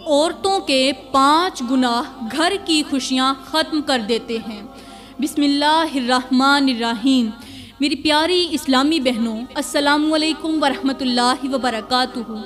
عورتوں کے 5 گناہ گھر کی خوشیاں ختم کر دیتے ہیں۔ بسم اللہ الرحمن الرحیم۔ میری پیاری اسلامی بہنوں، السلام علیکم ورحمۃ اللہ وبرکاتہ۔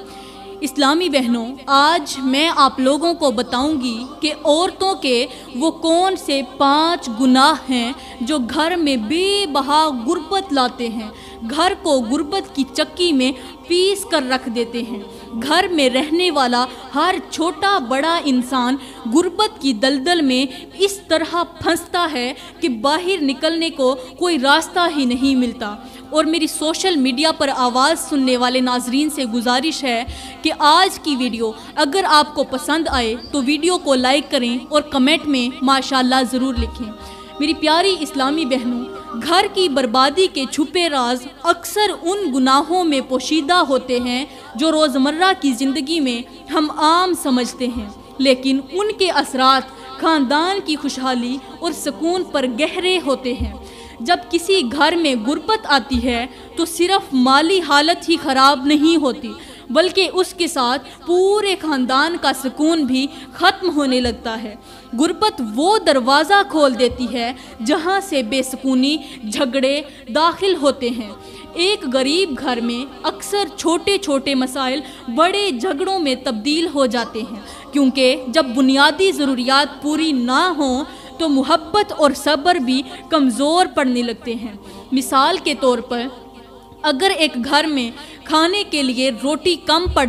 اسلامی بہنوں، آج میں آپ لوگوں کو بتاؤں گی کہ عورتوں کے وہ کون سے 5 گناہ ہیں جو گھر میں بے بہا غربت لاتے ہیں، گھر کو غربت کی چکی میں پیس کر رکھ دیتے ہیں۔ گھر میں رہنے والا ہر چھوٹا بڑا انسان غربت کی دلدل میں اس طرح پھنستا ہے کہ باہر نکلنے کو کوئی راستہ ہی نہیں ملتا۔ اور میری سوشل میڈیا پر آواز سننے والے ناظرین سے گزارش ہے کہ آج کی ویڈیو اگر آپ کو پسند آئے تو ویڈیو کو لائک کریں اور کمنٹ میں ماشاءاللہ ضرور لکھیں۔ میری پیاری اسلامی بہنوں، گھر کی بربادی کے چھپے راز اکثر ان گناہوں میں پوشیدہ ہوتے ہیں جو روزمرہ کی زندگی میں ہم عام سمجھتے ہیں، لیکن ان کے اثرات خاندان کی خوشحالی اور سکون پر گہرے ہوتے ہیں۔ جب کسی گھر میں غربت آتی ہے تو صرف مالی حالت ہی خراب نہیں ہوتی، بلکہ اس کے ساتھ پورے خاندان کا سکون بھی ختم ہونے لگتا ہے۔ غربت وہ دروازہ کھول دیتی ہے جہاں سے بے سکونی، جھگڑے داخل ہوتے ہیں۔ ایک غریب گھر میں اکثر چھوٹے چھوٹے مسائل بڑے جھگڑوں میں تبدیل ہو جاتے ہیں، کیونکہ جب بنیادی ضروریات پوری نہ ہوں تو محبت اور صبر بھی کمزور پڑنے لگتے ہیں۔ مثال کے طور پر، اگر ایک گھر میں کھانے کے لیے روٹی کم پڑ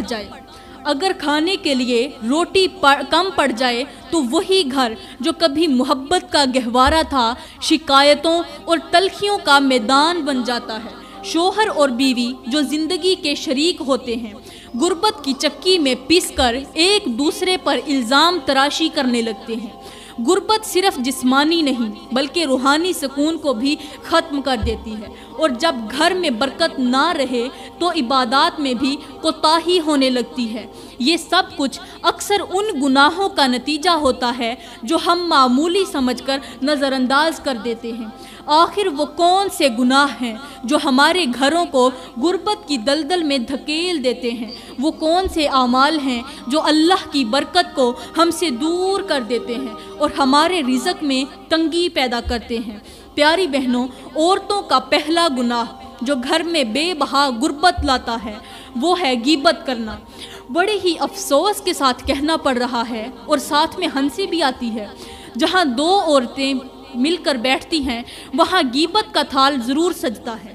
جائے تو وہی گھر جو کبھی محبت کا گہوارہ تھا شکایتوں اور تلخیوں کا میدان بن جاتا ہے۔ شوہر اور بیوی جو زندگی کے شریک ہوتے ہیں، غربت کی چکی میں پس کر ایک دوسرے پر الزام تراشی کرنے لگتے ہیں۔ غربت صرف جسمانی نہیں بلکہ روحانی سکون کو بھی ختم کر دیتی ہے، اور جب گھر میں برکت نہ رہے تو عبادات میں بھی کوتاہی ہونے لگتی ہے۔ یہ سب کچھ اکثر ان گناہوں کا نتیجہ ہوتا ہے جو ہم معمولی سمجھ کر نظر انداز کر دیتے ہیں۔ آخر وہ کون سے گناہ ہیں جو ہمارے گھروں کو غربت کی دلدل میں دھکیل دیتے ہیں؟ وہ کون سے اعمال ہیں جو اللہ کی برکت کو ہم سے دور کر دیتے ہیں اور ہمارے رزق میں تنگی پیدا کرتے ہیں؟ پیاری بہنوں، عورتوں کا پہلا گناہ جو گھر میں بے بہا غربت لاتا ہے وہ ہے غیبت کرنا۔ بڑے ہی افسوس کے ساتھ کہنا پڑ رہا ہے اور ساتھ میں ہنسی بھی آتی ہے، جہاں 2 عورتیں مل کر بیٹھتی ہیں وہاں غیبت کا تھال ضرور سجتا ہے۔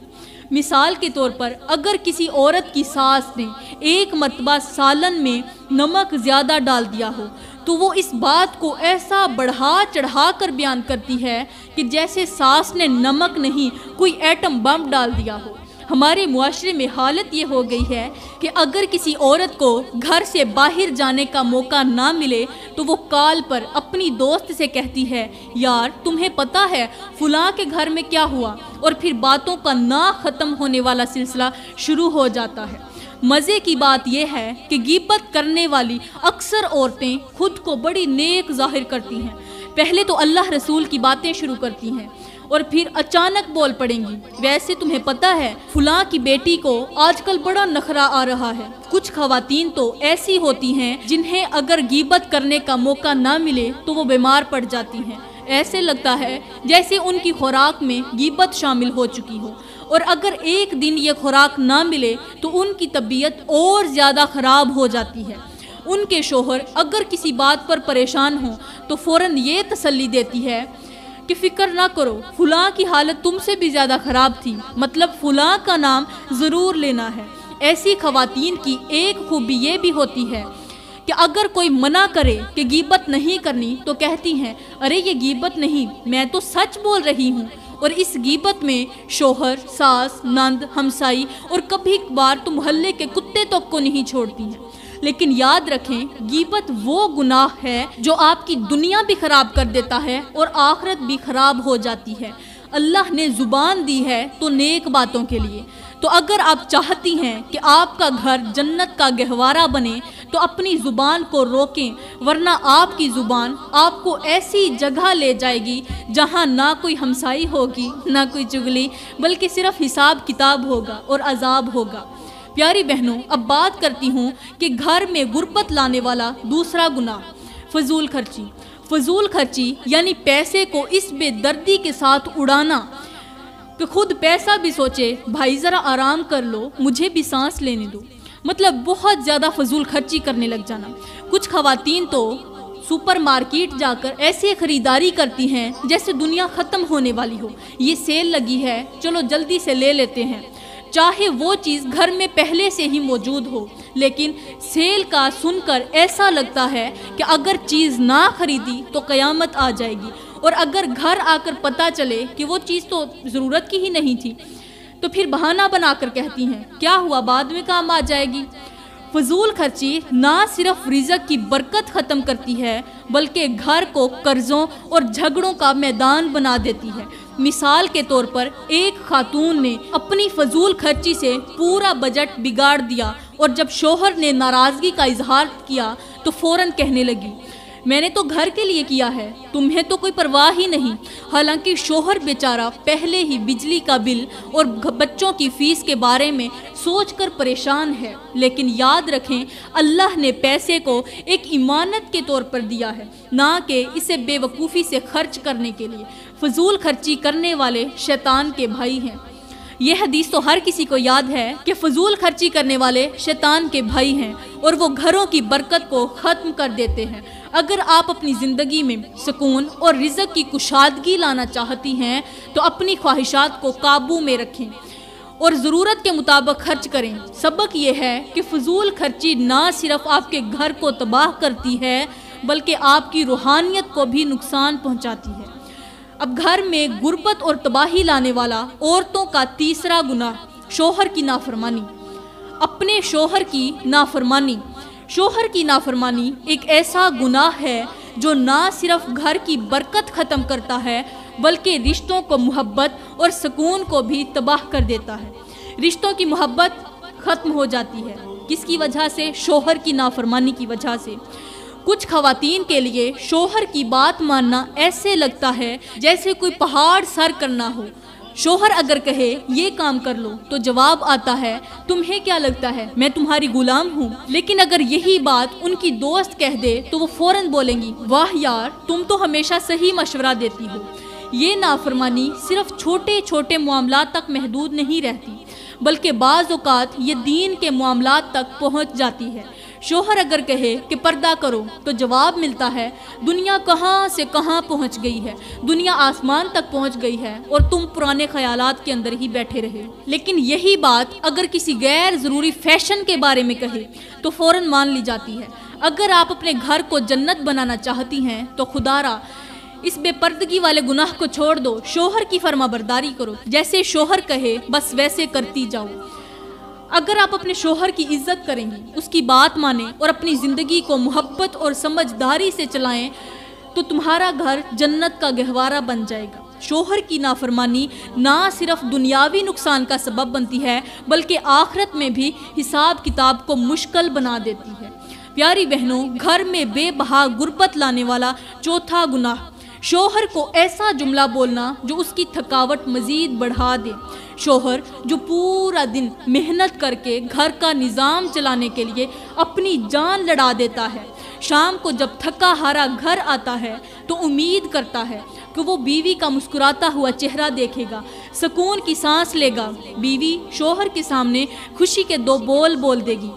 مثال کے طور پر، اگر کسی عورت کی ساس نے ایک مرتبہ سالن میں نمک زیادہ ڈال دیا ہو تو وہ اس بات کو ایسا بڑھا چڑھا کر بیان کرتی ہے کہ جیسے ساس نے نمک نہیں کوئی ایٹم بم ڈال دیا ہو۔ ہمارے معاشرے میں حالت یہ ہو گئی ہے کہ اگر کسی عورت کو گھر سے باہر جانے کا موقع نہ ملے تو وہ کال پر اپنی دوست سے کہتی ہے، یار تمہیں پتہ ہے فلاں کے گھر میں کیا ہوا، اور پھر باتوں کا نہ ختم ہونے والا سلسلہ شروع ہو جاتا ہے۔ مزے کی بات یہ ہے کہ غیبت کرنے والی اکثر عورتیں خود کو بڑی نیک ظاہر کرتی ہیں۔ پہلے تو اللہ رسول کی باتیں شروع کرتی ہیں اور پھر اچانک بول پڑیں گی، ویسے تمہیں پتہ ہے فلاں کی بیٹی کو آج کل بڑا نخرہ آ رہا ہے۔ کچھ خواتین تو ایسی ہوتی ہیں جنہیں اگر غیبت کرنے کا موقع نہ ملے تو وہ بیمار پڑ جاتی ہیں۔ ایسے لگتا ہے جیسے ان کی خوراک میں غیبت شامل ہو چکی ہو، اور اگر ایک دن یہ خوراک نہ ملے تو ان کی طبیعت اور زیادہ خراب ہو جاتی ہے۔ ان کے شوہر اگر کسی بات پر پریشان ہوں تو فوراً یہ تسلی دیتی ہے کہ فکر نہ کرو، فلاں کی حالت تم سے بھی زیادہ خراب تھی، مطلب فلاں کا نام ضرور لینا ہے۔ ایسی خواتین کی ایک خوبی یہ بھی ہوتی ہے کہ اگر کوئی منع کرے کہ غیبت نہیں کرنی تو کہتی ہیں، ارے یہ غیبت نہیں، میں تو سچ بول رہی ہوں۔ اور اس غیبت میں شوہر، ساس، نند، ہمسائی اور کبھی کبھار تو محلے کے کتے تک کو نہیں چھوڑتی ہیں۔ لیکن یاد رکھیں، غیبت وہ گناہ ہے جو آپ کی دنیا بھی خراب کر دیتا ہے اور آخرت بھی خراب ہو جاتی ہے۔ اللہ نے زبان دی ہے تو نیک باتوں کے لیے، تو اگر آپ چاہتی ہیں کہ آپ کا گھر جنت کا گہوارہ بنے تو اپنی زبان کو روکیں، ورنہ آپ کی زبان آپ کو ایسی جگہ لے جائے گی جہاں نہ کوئی ہمسائی ہوگی، نہ کوئی چغلی، بلکہ صرف حساب کتاب ہوگا اور عذاب ہوگا۔ پیاری بہنوں، اب بات کرتی ہوں کہ گھر میں غربت لانے والا دوسرا گناہ، فضول خرچی۔ فضول خرچی یعنی پیسے کو اس بے دردی کے ساتھ اڑانا کہ خود پیسہ بھی سوچے بھائی ذرا آرام کر لو، مجھے بھی سانس لینے دو، مطلب بہت زیادہ فضول خرچی کرنے لگ جانا۔ کچھ خواتین تو سپر مارکیٹ جا کر ایسے خریداری کرتی ہیں جیسے دنیا ختم ہونے والی ہو، یہ سیل لگی ہے چلو جلدی سے لے لیتے ہیں، چاہے وہ چیز گھر میں پہلے سے ہی موجود ہو، لیکن سیل کا سن کر ایسا لگتا ہے کہ اگر چیز نہ خریدی تو قیامت آ جائے گی، اور اگر گھر آ کر پتہ چلے کہ وہ چیز تو ضرورت کی ہی نہیں تھی تو پھر بہانہ بنا کر کہتی ہیں کیا ہوا بعد میں کام آ جائے گی۔ فضول خرچی نہ صرف رزق کی برکت ختم کرتی ہے بلکہ گھر کو قرضوں اور جھگڑوں کا میدان بنا دیتی ہے۔ مثال کے طور پر ایک خاتون نے اپنی فضول خرچی سے پورا بجٹ بگاڑ دیا، اور جب شوہر نے ناراضگی کا اظہار کیا تو فوراً کہنے لگی میں نے تو گھر کے لیے کیا ہے، تمہیں تو کوئی پرواہ ہی نہیں۔ حالانکہ شوہر بیچارہ پہلے ہی بجلی کا بل اور بچوں کی فیس کے بارے میں سوچ کر پریشان ہے، لیکن یاد رکھیں اللہ نے پیسے کو ایک امانت کے طور پر دیا ہے، نہ کہ اسے بے وقوفی سے خرچ کرنے کے لیے۔ فضول خرچی کرنے والے شیطان کے بھائی ہیں۔ یہ حدیث تو ہر کسی کو یاد ہے کہ فضول خرچی کرنے والے شیطان کے بھائی ہیں اور وہ گھروں کی برکت کو ختم کر دیتے ہیں۔ اگر آپ اپنی زندگی میں سکون اور رزق کی کشادگی لانا چاہتی ہیں تو اپنی خواہشات کو قابو میں رکھیں اور ضرورت کے مطابق خرچ کریں۔ سبق یہ ہے کہ فضول خرچی نہ صرف آپ کے گھر کو تباہ کرتی ہے بلکہ آپ کی روحانیت کو بھی نقصان پہنچاتی ہے۔ اب گھر میں غربت اور تباہی لانے والا عورتوں کا تیسرا گناہ، شوہر کی نافرمانی۔ اپنے شوہر کی نافرمانی۔ شوہر کی نافرمانی ایک ایسا گناہ ہے جو نہ صرف گھر کی برکت ختم کرتا ہے بلکہ رشتوں کو محبت اور سکون کو بھی تباہ کر دیتا ہے۔ رشتوں کی محبت ختم ہو جاتی ہے، کس کی وجہ سے؟ شوہر کی نافرمانی کی وجہ سے۔ کچھ خواتین کے لیے شوہر کی بات ماننا ایسے لگتا ہے جیسے کوئی پہاڑ سر کرنا ہو۔ شوہر اگر کہے یہ کام کر لو تو جواب آتا ہے تمہیں کیا لگتا ہے میں تمہاری غلام ہوں؟ لیکن اگر یہی بات ان کی دوست کہہ دے تو وہ فوراً بولیں گی واہ یار تم تو ہمیشہ صحیح مشورہ دیتی ہو۔ یہ نافرمانی صرف چھوٹے چھوٹے معاملات تک محدود نہیں رہتی بلکہ بعض اوقات یہ دین کے معاملات تک پہنچ جاتی ہے۔ شوہر اگر کہے کہ پردہ کرو تو جواب ملتا ہے دنیا کہاں سے کہاں پہنچ گئی ہے، دنیا آسمان تک پہنچ گئی ہے اور تم پرانے خیالات کے اندر ہی بیٹھے رہے۔ لیکن یہی بات اگر کسی غیر ضروری فیشن کے بارے میں کہے تو فوراً مان لی جاتی ہے۔ اگر آپ اپنے گھر کو جنت بنانا چاہتی ہیں تو خدا را اس بے پردگی والے گناہ کو چھوڑ دو، شوہر کی فرما برداری کرو، جیسے شوہر کہے بس ویسے کرتی جاؤ۔ اگر آپ اپنے شوہر کی عزت کریں گی، اس کی بات مانیں اور اپنی زندگی کو محبت اور سمجھداری سے چلائیں تو تمہارا گھر جنت کا گہوارہ بن جائے گا۔ شوہر کی نافرمانی نہ صرف دنیاوی نقصان کا سبب بنتی ہے بلکہ آخرت میں بھی حساب کتاب کو مشکل بنا دیتی ہے۔ پیاری بہنوں، گھر میں بے بہا غربت لانے والا چوتھا گناہ، شوہر کو ایسا جملہ بولنا جو اس کی تھکاوٹ مزید بڑھا دے۔ شوہر جو پورا دن محنت کر کے گھر کا نظام چلانے کے لیے اپنی جان لڑا دیتا ہے، شام کو جب تھکا ہارا گھر آتا ہے تو امید کرتا ہے کہ وہ بیوی کا مسکراتا ہوا چہرہ دیکھے گا، سکون کی سانس لے گا، بیوی شوہر کے سامنے خوشی کے دو بول بول دے گی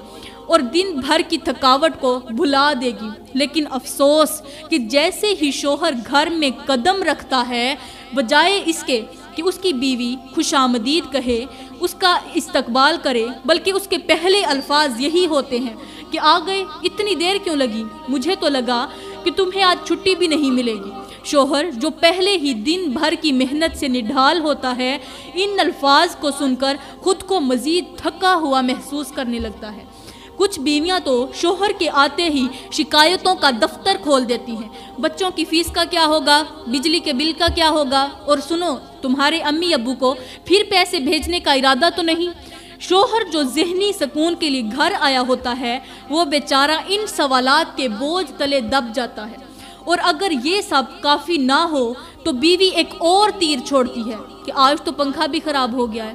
اور دن بھر کی تھکاوٹ کو بھلا دے گی۔ لیکن افسوس کہ جیسے ہی شوہر گھر میں قدم رکھتا ہے، بجائے اس کے کہ اس کی بیوی خوش آمدید کہے، اس کا استقبال کرے، بلکہ اس کے پہلے الفاظ یہی ہوتے ہیں کہ آ گئے، اتنی دیر کیوں لگی؟ مجھے تو لگا کہ تمہیں آج چھٹی بھی نہیں ملے گی۔ شوہر جو پہلے ہی دن بھر کی محنت سے نڈھال ہوتا ہے، ان الفاظ کو سن کر خود کو مزید تھکا ہوا محسوس کرنے لگتا ہے۔ کچھ بیویاں تو شوہر کے آتے ہی شکایتوں کا دفتر کھول دیتی ہیں، بچوں کی فیس کا کیا ہوگا، بجلی کے بل کا کیا ہوگا، اور سنو تمہارے امی ابو کو پھر پیسے بھیجنے کا ارادہ تو نہیں۔ شوہر جو ذہنی سکون کے لیے گھر آیا ہوتا ہے وہ بیچارہ ان سوالات کے بوجھ تلے دب جاتا ہے، اور اگر یہ سب کافی نہ ہو تو بیوی ایک اور تیر چھوڑتی ہے کہ آج تو پنکھا بھی خراب ہو گیا ہے،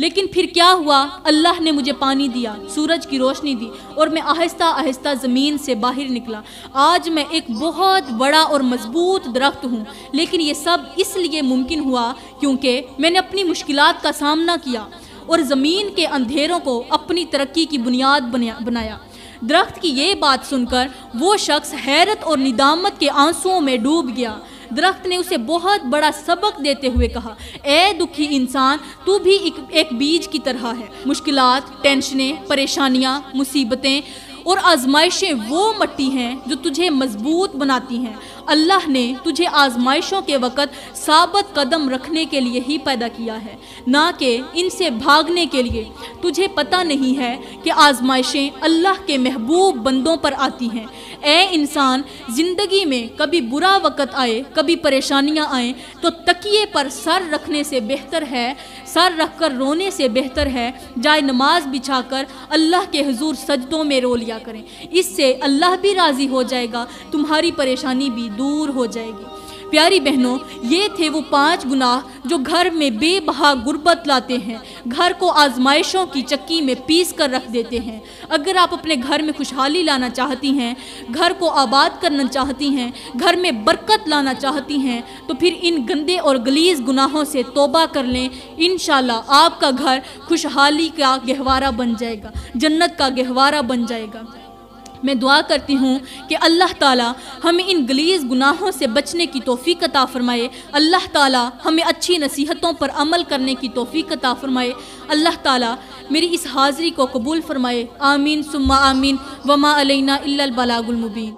لیکن پھر کیا ہوا؟ اللہ نے مجھے پانی دیا، سورج کی روشنی دی اور میں آہستہ آہستہ زمین سے باہر نکلا۔ آج میں ایک بہت بڑا اور مضبوط درخت ہوں، لیکن یہ سب اس لیے ممکن ہوا کیونکہ میں نے اپنی مشکلات کا سامنا کیا اور زمین کے اندھیروں کو اپنی ترقی کی بنیاد بنایا۔ درخت کی یہ بات سن کر وہ شخص حیرت اور ندامت کے آنسوؤں میں ڈوب گیا۔ درخت نے اسے بہت بڑا سبق دیتے ہوئے کہا، اے دکھی انسان، تو بھی ایک بیج کی طرح ہے۔ مشکلات، ٹینشنیں، پریشانیاں، مصیبتیں اور آزمائشیں وہ مٹی ہیں جو تجھے مضبوط بناتی ہیں۔ اللہ نے تجھے آزمائشوں کے وقت ثابت قدم رکھنے کے لیے ہی پیدا کیا ہے، نہ کہ ان سے بھاگنے کے لیے۔ تجھے پتہ نہیں ہے کہ آزمائشیں اللہ کے محبوب بندوں پر آتی ہیں۔ اے انسان، زندگی میں کبھی برا وقت آئے، کبھی پریشانیاں آئیں تو تکیے پر سر رکھنے سے بہتر ہے، سر رکھ کر رونے سے بہتر ہے جائے نماز بچھا کر اللہ کے حضور سجدوں میں رو لیا کریں۔ اس سے اللہ بھی راضی ہو جائے گا، تمہاری پریشانی بھی دور ہو جائے گی۔ پیاری بہنوں، یہ تھے وہ 5 گناہ جو گھر میں بے بہا غربت لاتے ہیں، گھر کو آزمائشوں کی چکی میں پیس کر رکھ دیتے ہیں۔ اگر آپ اپنے گھر میں خوشحالی لانا چاہتی ہیں، گھر کو آباد کرنا چاہتی ہیں، گھر میں برکت لانا چاہتی ہیں، تو پھر ان گندے اور غلیظ گناہوں سے توبہ کر لیں۔ انشاءاللہ آپ کا گھر خوشحالی کا گہوارہ بن جائے گا، جنت کا گہوارہ بن جائے گا۔ میں دعا کرتی ہوں کہ اللہ تعالیٰ ہمیں ان غلیظ گناہوں سے بچنے کی توفیق عطا فرمائے۔ اللہ تعالیٰ ہمیں اچھی نصیحتوں پر عمل کرنے کی توفیق عطا فرمائے۔ اللہ تعالیٰ میری اس حاضری کو قبول فرمائے۔ آمین ثم آمین۔ وما علینا الا البلاغ المبین۔